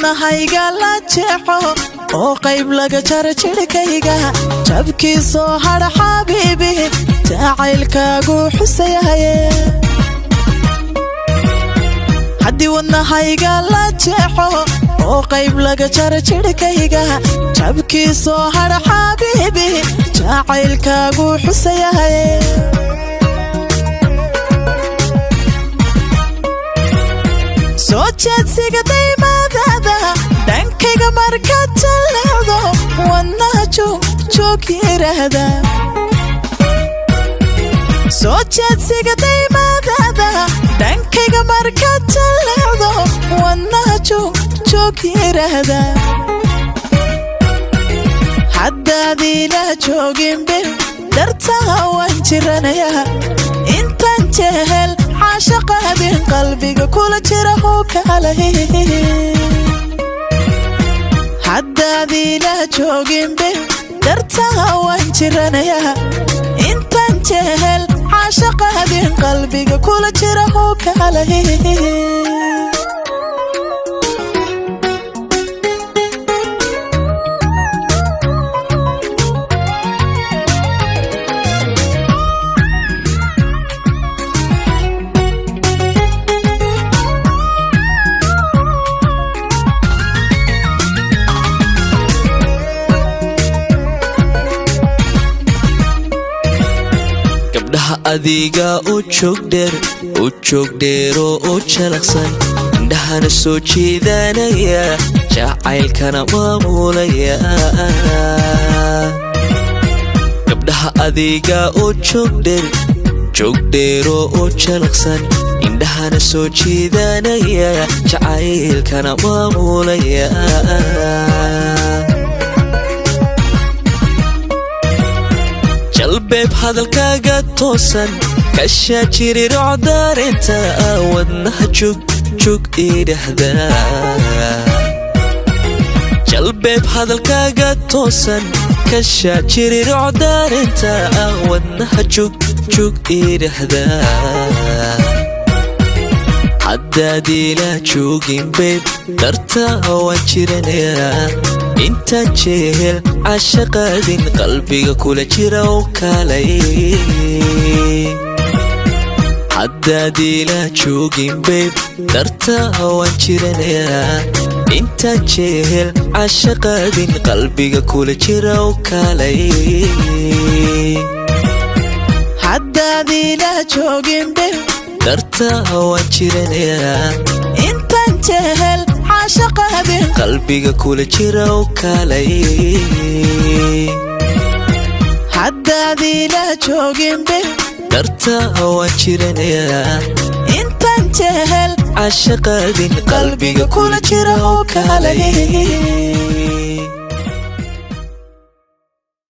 wadnahayga la jeexo oo qayb laga jaro jirkayga jabkii soo hadha xabiibi jacaylkaagu xusayahay haddii wadnahayga la jeexo oo qayb laga jaro jirkayga jabkii soo hadha xabiibi jacaylkaagu xusayahay soo jeedsiga daymadada dhankayga markaad jaleecdo wadnaha joog yiraahda soo jeedsiga daymadada dhankayga markaad jaleecdo wadnaha joog yiraahda haddaadii la jooginbe dartaa waan jiranayaa intaan jehel caashaqaabin qalbiga kula jira oo kalahi haddaadii la jooginbe dartaa waan jiranayaa intaan jehel caashaqaabin qalbiga kula jira oo kalahi adiga u joog dheero oo jalaqsan indhahana soo jeedanaya jacaylkana maamulaya gabdhaha adiga u joog dheero oo jalaqsan indhahana soo jeedanaya jacaylkana maamulaya jalbeeb hadalkaaga toosan kashaa jiri rocdaarinta wadnaha joog idhahda jalbeeb hadalkaaga toosan kashaa jiri rocdaarinta wadnaha joog idhahda haddaadii la joogin beeb dartaa waan jiranayaa intaan jehel caashaqaadin qalbiga kula jira oo kalay haddaadii la joogin beeb dartaa waan jiranayaa intaan jehel caashaqaadin qalbiga kula jira oo kalay haddaadii la joogin beeb dartaa waan jiranayaa intaan jehel caashaqaabin qalbiga kula jira oo kalay haddaadii la joogin beeb dartaa waan jiranayaa intaan jehel caashaqaadin qalbiga kula jira oo kalay